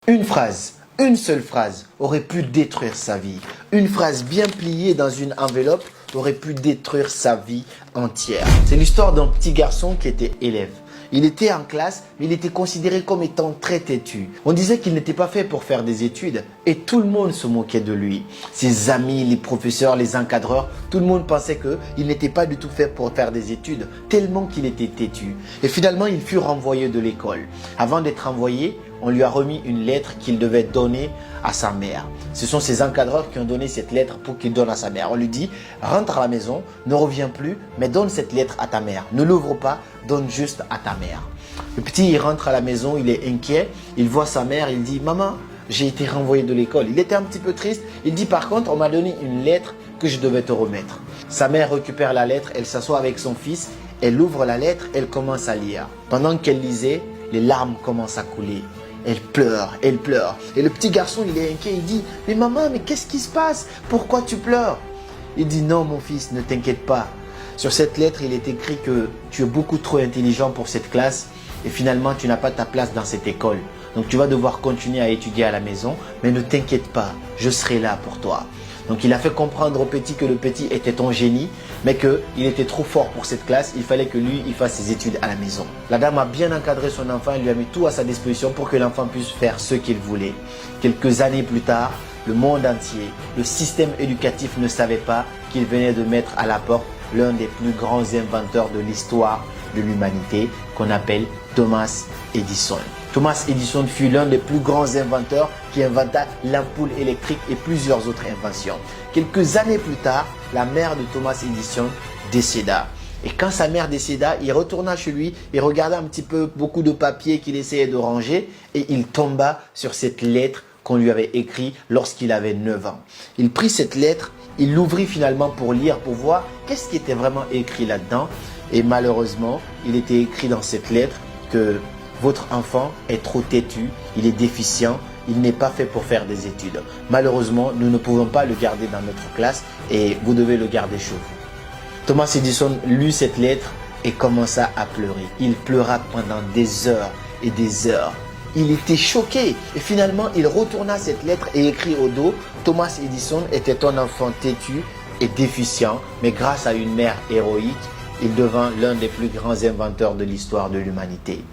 Une phrase, une seule phrase aurait pu détruire sa vie. Une phrase bien pliée dans une enveloppe aurait pu détruire sa vie entière. C'est l'histoire d'un petit garçon qui était élève. Il était en classe, mais il était considéré comme étant très têtu. On disait qu'il n'était pas fait pour faire des études et tout le monde se moquait de lui. Ses amis, les professeurs, les encadreurs, tout le monde pensait qu'il n'était pas du tout fait pour faire des études, tellement qu'il était têtu. Et finalement, il fut renvoyé de l'école. Avant d'être renvoyé, on lui a remis une lettre qu'il devait donner à sa mère. Ce sont ses encadreurs qui ont donné cette lettre pour qu'il donne à sa mère. On lui dit, rentre à la maison, ne reviens plus, mais donne cette lettre à ta mère. Ne l'ouvre pas, donne juste à ta mère. Le petit, il rentre à la maison, il est inquiet, il voit sa mère, il dit, maman, j'ai été renvoyé de l'école. Il était un petit peu triste. Il dit, par contre, on m'a donné une lettre que je devais te remettre. Sa mère récupère la lettre, elle s'assoit avec son fils, elle ouvre la lettre, elle commence à lire. Pendant qu'elle lisait, les larmes commencent à couler. Elle pleure, elle pleure. Et le petit garçon, il est inquiet, il dit, mais maman, mais qu'est-ce qui se passe? Pourquoi tu pleures? Il dit, non mon fils, ne t'inquiète pas. Sur cette lettre, il est écrit que tu es beaucoup trop intelligent pour cette classe et finalement, tu n'as pas ta place dans cette école. Donc, tu vas devoir continuer à étudier à la maison, mais ne t'inquiète pas, je serai là pour toi. Donc, il a fait comprendre au petit que le petit était un génie, mais qu'il était trop fort pour cette classe. Il fallait que lui, il fasse ses études à la maison. La dame a bien encadré son enfant, elle lui a mis tout à sa disposition pour que l'enfant puisse faire ce qu'il voulait. Quelques années plus tard, le monde entier, le système éducatif ne savait pas qu'il venait de mettre à la porte l'un des plus grands inventeurs de l'histoire de l'humanité, qu'on appelle Thomas Edison. Thomas Edison fut l'un des plus grands inventeurs qui inventa l'ampoule électrique et plusieurs autres inventions. Quelques années plus tard, la mère de Thomas Edison décéda. Et quand sa mère décéda, il retourna chez lui, il regarda un petit peu beaucoup de papiers qu'il essayait de ranger et il tomba sur cette lettre qu'on lui avait écrite lorsqu'il avait 9 ans. Il prit cette lettre, il l'ouvrit finalement pour lire, pour voir qu'est-ce qui était vraiment écrit là-dedans. Et malheureusement, il était écrit dans cette lettre que votre enfant est trop têtu, il est déficient, il n'est pas fait pour faire des études. Malheureusement, nous ne pouvons pas le garder dans notre classe et vous devez le garder chez vous. Thomas Edison lut cette lettre et commença à pleurer. Il pleura pendant des heures et des heures. Il était choqué et finalement, il retourna cette lettre et écrit au dos, Thomas Edison était un enfant têtu et déficient, mais grâce à une mère héroïque, il devint l'un des plus grands inventeurs de l'histoire de l'humanité.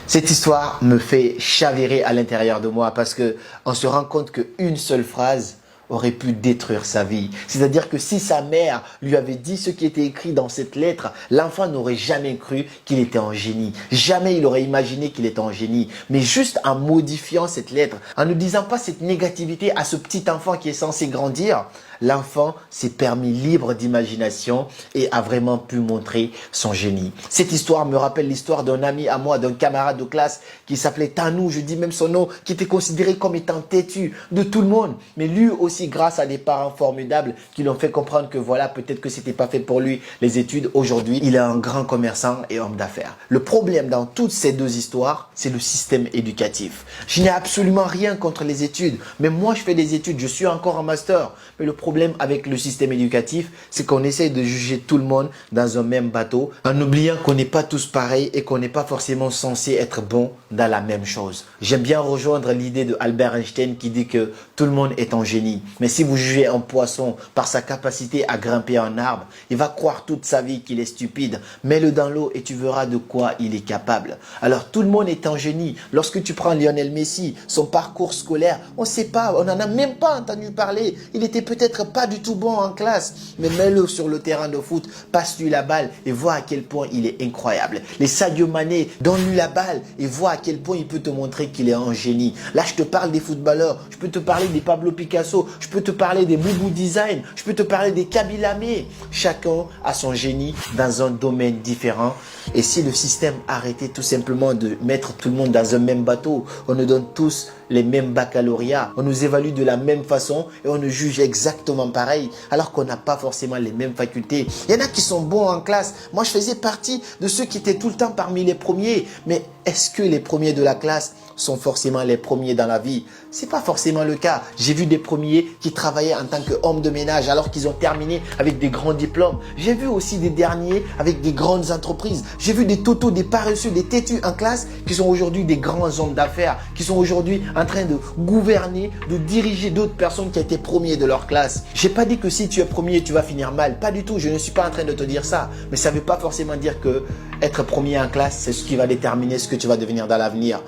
Cette histoire me fait chavirer à l'intérieur de moi parce qu'on se rend compte qu'une seule phrase aurait pu détruire sa vie. C'est-à-dire que si sa mère lui avait dit ce qui était écrit dans cette lettre, l'enfant n'aurait jamais cru qu'il était un génie. Jamais il aurait imaginé qu'il était un génie. Mais juste en modifiant cette lettre, en ne disant pas cette négativité à ce petit enfant qui est censé grandir, l'enfant s'est permis libre d'imagination et a vraiment pu montrer son génie. Cette histoire me rappelle l'histoire d'un ami à moi, d'un camarade de classe qui s'appelait Tanou, je dis même son nom, qui était considéré comme étant têtu de tout le monde. Mais lui aussi, grâce à des parents formidables qui l'ont fait comprendre que voilà, peut-être que c'était pas fait pour lui les études. Aujourd'hui, il est un grand commerçant et homme d'affaires. Le problème dans toutes ces deux histoires, c'est le système éducatif. Je n'ai absolument rien contre les études, mais moi je fais des études, je suis encore en master. Mais le problème avec le système éducatif, c'est qu'on essaye de juger tout le monde dans un même bateau en oubliant qu'on n'est pas tous pareils et qu'on n'est pas forcément censé être bon dans la même chose. J'aime bien rejoindre l'idée de Albert Einstein qui dit que tout le monde est un génie. Mais si vous jugez un poisson par sa capacité à grimper un arbre, il va croire toute sa vie qu'il est stupide. Mets-le dans l'eau et tu verras de quoi il est capable. Alors tout le monde est un génie. Lorsque tu prends Lionel Messi, son parcours scolaire, on ne sait pas, on n'en a même pas entendu parler. Il était peut-être pas du tout bon en classe, mais mets-le sur le terrain de foot, passe-lui la balle et vois à quel point il est incroyable. Les Sadio Mané, donne-lui la balle et vois à quel point il peut te montrer qu'il est un génie. Là, je te parle des footballeurs, je peux te parler des Pablo Picasso, je peux te parler des Boubou Design, je peux te parler des Kabila Lamé. Chacun a son génie dans un domaine différent. Et si le système arrêtait tout simplement de mettre tout le monde dans un même bateau, on nous donne tous les mêmes baccalauréats, on nous évalue de la même façon et on nous juge exactement comportement pareil alors qu'on n'a pas forcément les mêmes facultés. Il y en a qui sont bons en classe. Moi, je faisais partie de ceux qui étaient tout le temps parmi les premiers. Mais est-ce que les premiers de la classe sont forcément les premiers dans la vie? C'est pas forcément le cas. J'ai vu des premiers qui travaillaient en tant qu'hommes de ménage alors qu'ils ont terminé avec des grands diplômes. J'ai vu aussi des derniers avec des grandes entreprises. J'ai vu des totos, des paresseux, des têtus en classe qui sont aujourd'hui des grands hommes d'affaires, qui sont aujourd'hui en train de gouverner, de diriger d'autres personnes qui étaient premiers de leur classe. J'ai pas dit que si tu es premier, tu vas finir mal. Pas du tout. Je ne suis pas en train de te dire ça. Mais ça ne veut pas forcément dire que être premier en classe, c'est ce qui va déterminer ce que tu vas devenir dans l'avenir.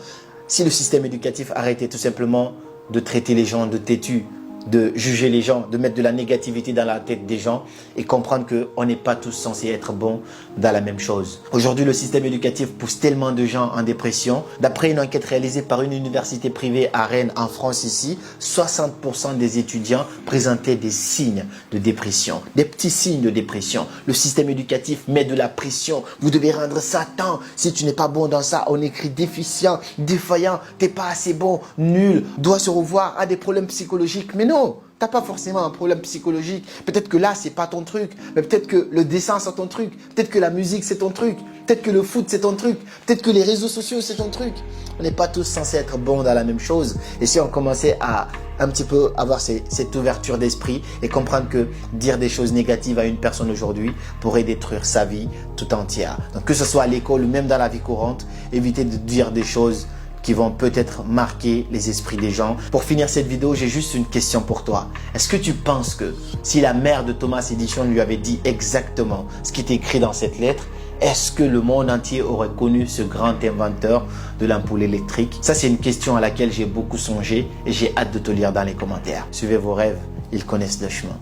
Si le système éducatif arrêtait tout simplement de traiter les gens de têtus, de juger les gens, de mettre de la négativité dans la tête des gens et comprendre qu'on n'est pas tous censés être bons dans la même chose. Aujourd'hui, le système éducatif pousse tellement de gens en dépression. D'après une enquête réalisée par une université privée à Rennes, en France ici, 60% des étudiants présentaient des signes de dépression, des petits signes de dépression. Le système éducatif met de la pression. Vous devez rendre ça tant. Si tu n'es pas bon dans ça, on écrit déficient, défaillant, t'es pas assez bon, nul, doit se revoir, a des problèmes psychologiques. Mais non, t'as pas forcément un problème psychologique. Peut-être que là, c'est pas ton truc. Mais peut-être que le dessin, c'est ton truc. Peut-être que la musique, c'est ton truc. Peut-être que le foot, c'est ton truc. Peut-être que les réseaux sociaux, c'est ton truc. On n'est pas tous censés être bons dans la même chose. Et si on commençait à un petit peu avoir cette ouverture d'esprit et comprendre que dire des choses négatives à une personne aujourd'hui pourrait détruire sa vie tout entière. Donc que ce soit à l'école ou même dans la vie courante, évitez de dire des choses qui vont peut-être marquer les esprits des gens. Pour finir cette vidéo, j'ai juste une question pour toi. Est-ce que tu penses que si la mère de Thomas Edison lui avait dit exactement ce qui était écrit dans cette lettre, est-ce que le monde entier aurait connu ce grand inventeur de l'ampoule électrique? Ça, c'est une question à laquelle j'ai beaucoup songé et j'ai hâte de te lire dans les commentaires. Suivez vos rêves, ils connaissent le chemin.